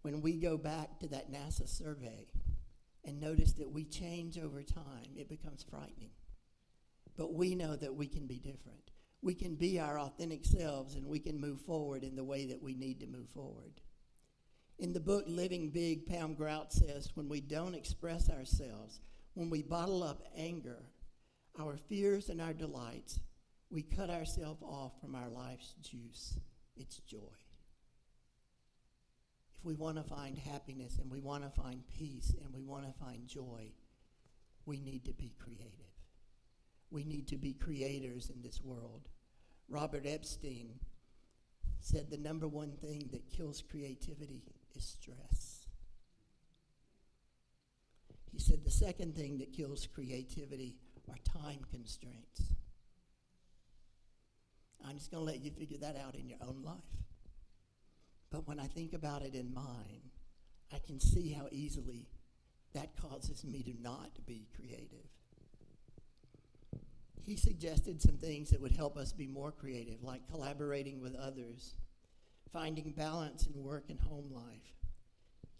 When we go back to that NASA survey and notice that we change over time, it becomes frightening. But we know that we can be different. We can be our authentic selves, and we can move forward in the way that we need to move forward. In the book Living Big, Pam Grout says, when we don't express ourselves, when we bottle up anger, our fears and our delights, we cut ourselves off from our life's juice. It's joy. If we want to find happiness, and we want to find peace, and we want to find joy, we need to be creative. We need to be creators in this world. Robert Epstein said the number one thing that kills creativity is stress. He said the second thing that kills creativity are time constraints. I'm just going to let you figure that out in your own life. But when I think about it in mine, I can see how easily that causes me to not be creative. He suggested some things that would help us be more creative, like collaborating with others, finding balance in work and home life,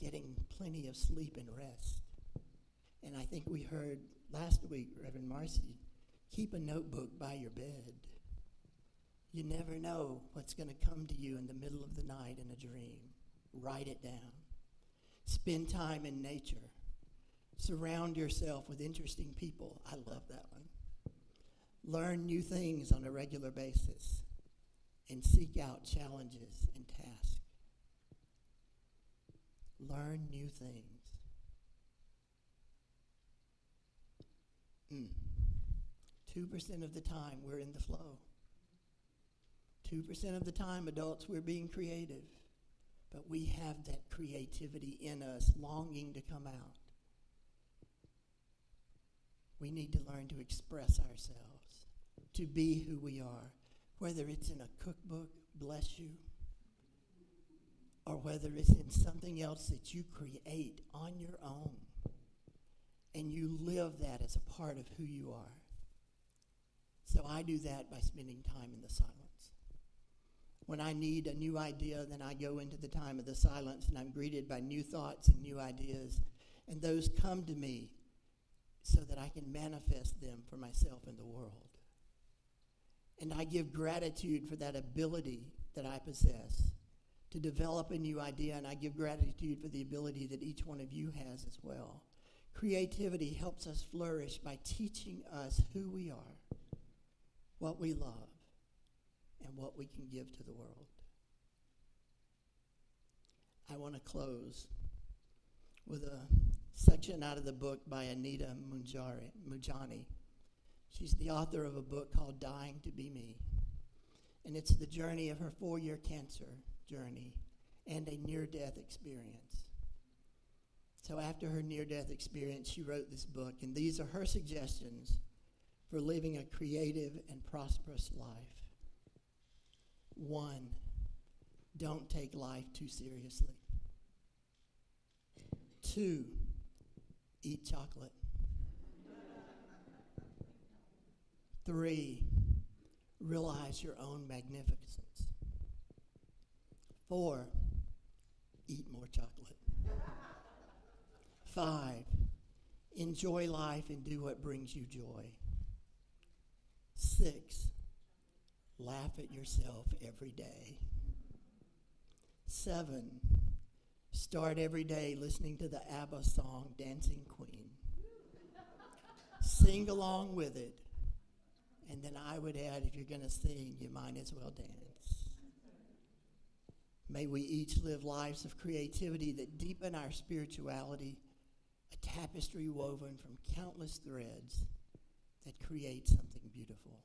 getting plenty of sleep and rest. And I think we heard last week, Reverend Marcy, keep a notebook by your bed. You never know what's going to come to you in the middle of the night in a dream. Write it down. Spend time in nature. Surround yourself with interesting people. I love that one. Learn new things on a regular basis, and seek out challenges and tasks. Learn new things. 2% of the time, we're in the flow. 2% of the time, adults, we're being creative. But we have that creativity in us, longing to come out. We need to learn to express ourselves, to be who we are, whether it's in a cookbook, bless you, or whether it's in something else that you create on your own, and you live that as a part of who you are. So I do that by spending time in the silence. When I need a new idea, then I go into the time of the silence, and I'm greeted by new thoughts and new ideas, and those come to me so that I can manifest them for myself in the world. And I give gratitude for that ability that I possess to develop a new idea, and I give gratitude for the ability that each one of you has as well. Creativity helps us flourish by teaching us who we are, what we love, and what we can give to the world. I want to close with a section out of the book by Anita Mujani. She's the author of a book called Dying to Be Me. And it's the journey of her 4-year cancer journey and a near-death experience. So after her near-death experience, she wrote this book, and these are her suggestions for living a creative and prosperous life. 1, don't take life too seriously. 2, eat chocolate. 3, realize your own magnificence. 4, eat more chocolate. 5, enjoy life and do what brings you joy. 6, laugh at yourself every day. 7, start every day listening to the ABBA song, Dancing Queen. Sing along with it. And then I would add, if you're going to sing, you might as well dance. May we each live lives of creativity that deepen our spirituality, a tapestry woven from countless threads that create something beautiful.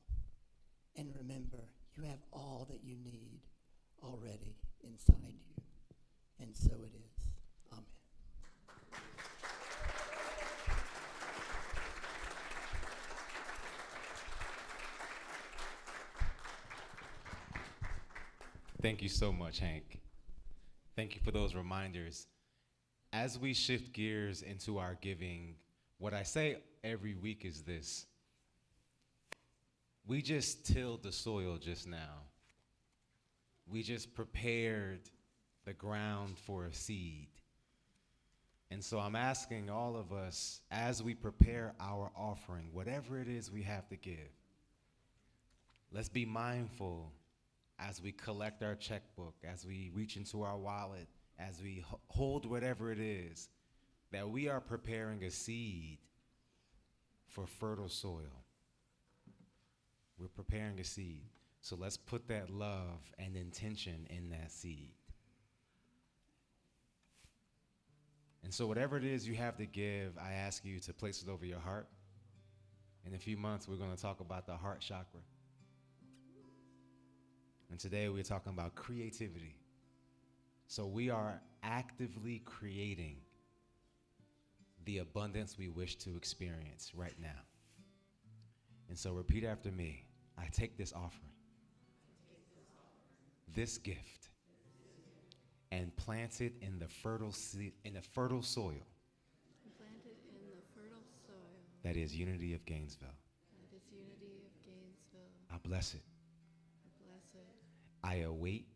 And remember, you have all that you need already inside you. And so it is. Amen. Thank you so much, Hank. Thank you for those reminders. As we shift gears into our giving, what I say every week is this. We just tilled the soil just now. We just prepared the ground for a seed. And so I'm asking all of us, as we prepare our offering, whatever it is we have to give, let's be mindful as we collect our checkbook, as we reach into our wallet, as we hold whatever it is, that we are preparing a seed for fertile soil. We're preparing a seed. So let's put that love and intention in that seed. And so whatever it is you have to give, I ask you to place it over your heart. In a few months, we're going to talk about the heart chakra. And today we're talking about creativity. So we are actively creating the abundance we wish to experience right now. And so repeat after me. I take this offering, this gift, and plant it in the fertile soil. Plant it in the fertile soil. That is Unity of Gainesville. That is Unity of Gainesville. I bless it. I bless it. I await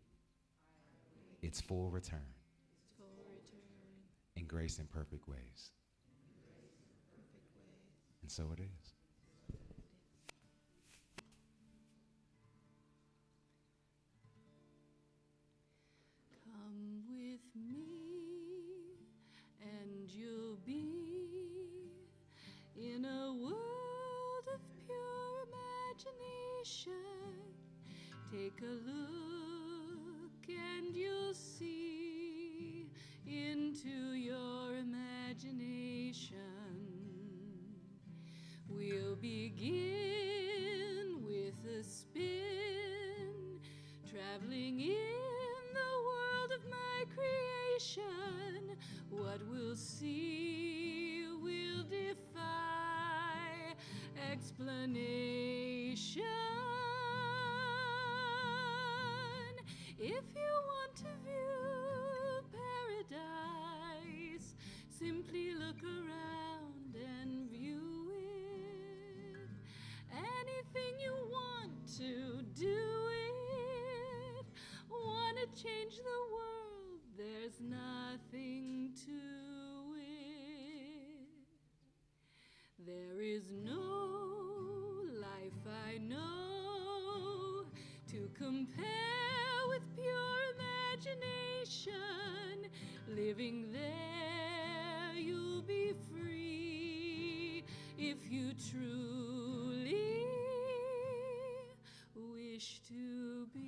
its full return Its full return. in grace and perfect ways. Perfect ways. And so it is. Come with me, and you'll be in a world of pure imagination. Take a look, and you'll see into your imagination. We'll explanation. If you want to view paradise, simply look around and view it. Anything you want to do it. Want to change the world, there's nothing to it. There is no life I know to compare with pure imagination. Living there, you'll be free if you truly wish to be.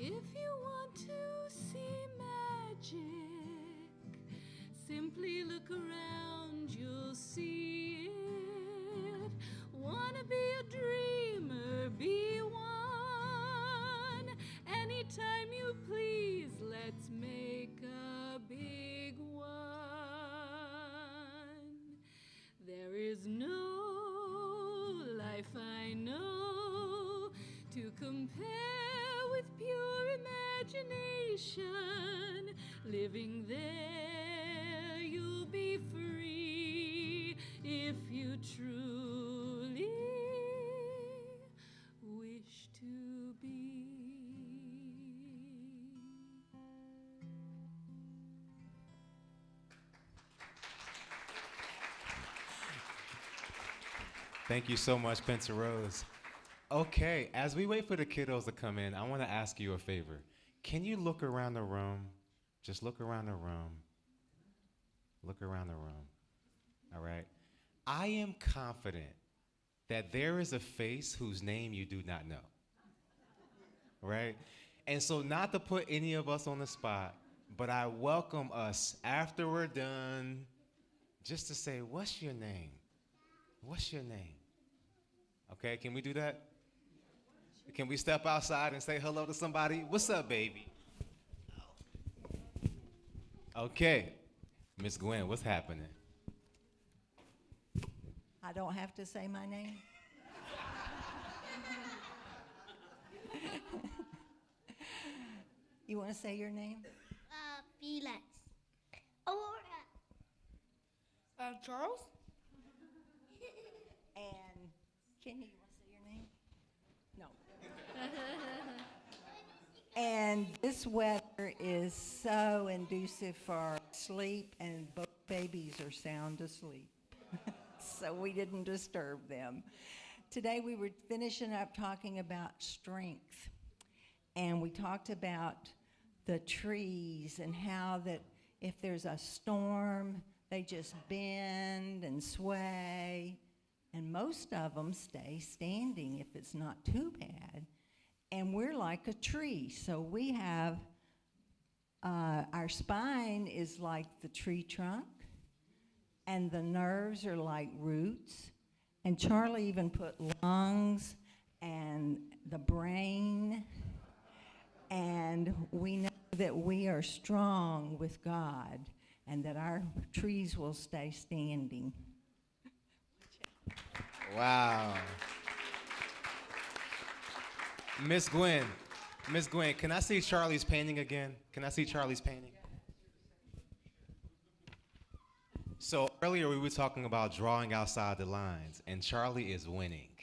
If you want to see magic, simply look around, you'll see it. Wanna be a dreamer, be one. Anytime you please, let's make a big one. There is no life I know to compare with pure imagination. Living there, you'll be free if you truly wish to be. Thank you so much, Pensa Rose. Okay, as we wait for the kiddos to come in, I want to ask you a favor. Can you look around the room? Just look around the room. Look around the room. All right? I am confident that there is a face whose name you do not know. Right? And so, not to put any of us on the spot, but I welcome us after we're done just to say, what's your name? What's your name? Okay, can we do that? Can we step outside and say hello to somebody? What's up, baby? Okay, Miss Gwen, what's happening? I don't have to say my name? You want to say your name? Felix. Aurora. Charles. And Kenny, you want to say your name? No. And this weather is so conducive for sleep, and both babies are sound asleep. So we didn't disturb them. Today we were finishing up talking about strength. And we talked about the trees and how that if there's a storm, they just bend and sway. And most of them stay standing if it's not too bad. And we're like a tree. So we have, our spine is like the tree trunk. And the nerves are like roots. And Charlie even put lungs and the brain. And we know that we are strong with God and that our trees will stay standing. Wow. Miss Gwen, can I see Charlie's painting again? Can I see Charlie's painting? So earlier we were talking about drawing outside the lines, and Charlie is winning.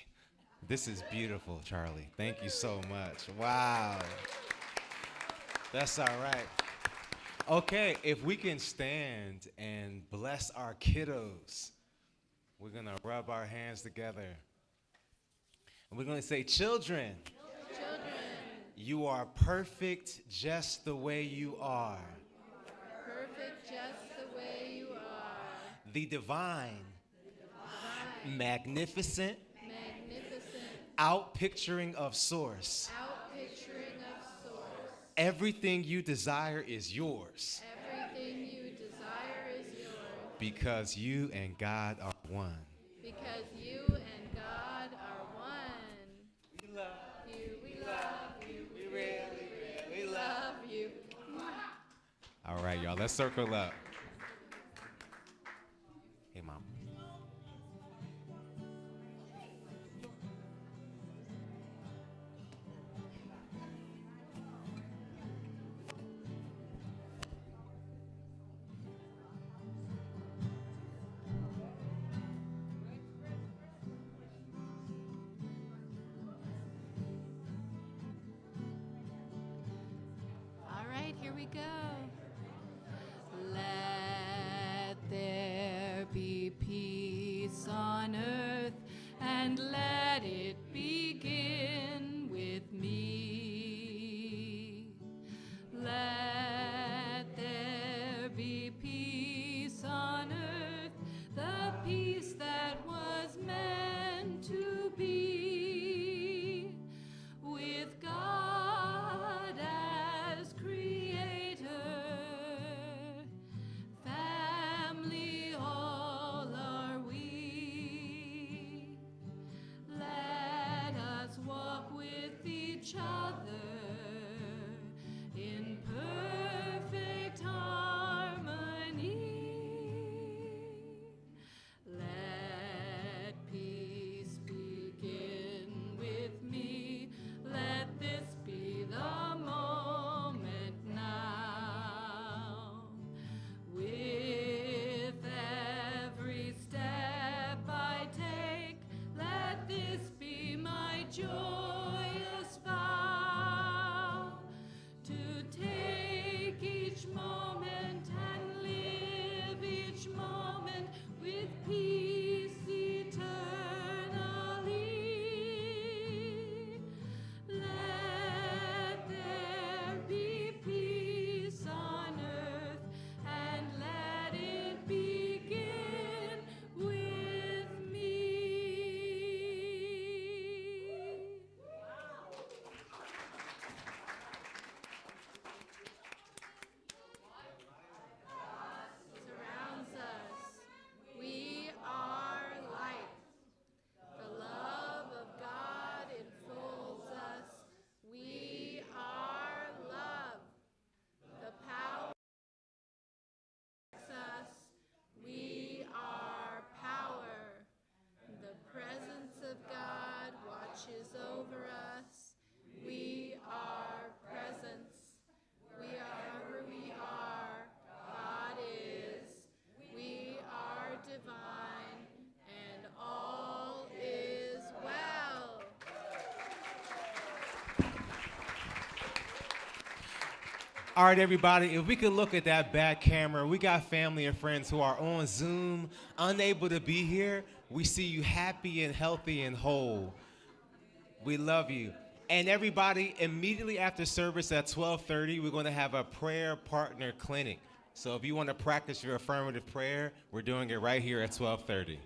This is beautiful, Charlie. Thank you so much. Wow. That's all right. Okay, if we can stand and bless our kiddos, we're going to rub our hands together. And we're going to say, children, you are perfect just the way you are. Perfect just the way you are. The divine, magnificent, Magnificent, outpicturing of source, outpicturing of source, Everything you desire is yours. Everything you desire is yours. Because you and God are one. Because you and God are one. We love You, we love you. you. We really, really love. Love you. All right, y'all. Let's circle up. Hey, Mom. All right, here we go. Let there be peace on earth, and let it begin with me. Let there be peace on earth, the peace that was meant to be, with God as creator, family all are we. Let us walk with each other in perfect harmony. Let peace begin with me. Let this be the moment now. With every step I take, let this be my joyous vow, to take each moment and live each moment with peace eternally. Let there be peace on earth, and let it begin with me. Surrounds us. We are light. The love of God enfolds us. We are love. The power protects us. We are power. The presence of God watches over us. We are presence. We are who we are. God is. We are divine, and all is well. All right, everybody, if we could look at that back camera, we got family and friends who are on Zoom, unable to be here. We see you happy and healthy and whole. We love you. And everybody, immediately after service at 12:30, we're going to have a prayer partner clinic. So if you want to practice your affirmative prayer, we're doing it right here at 12:30.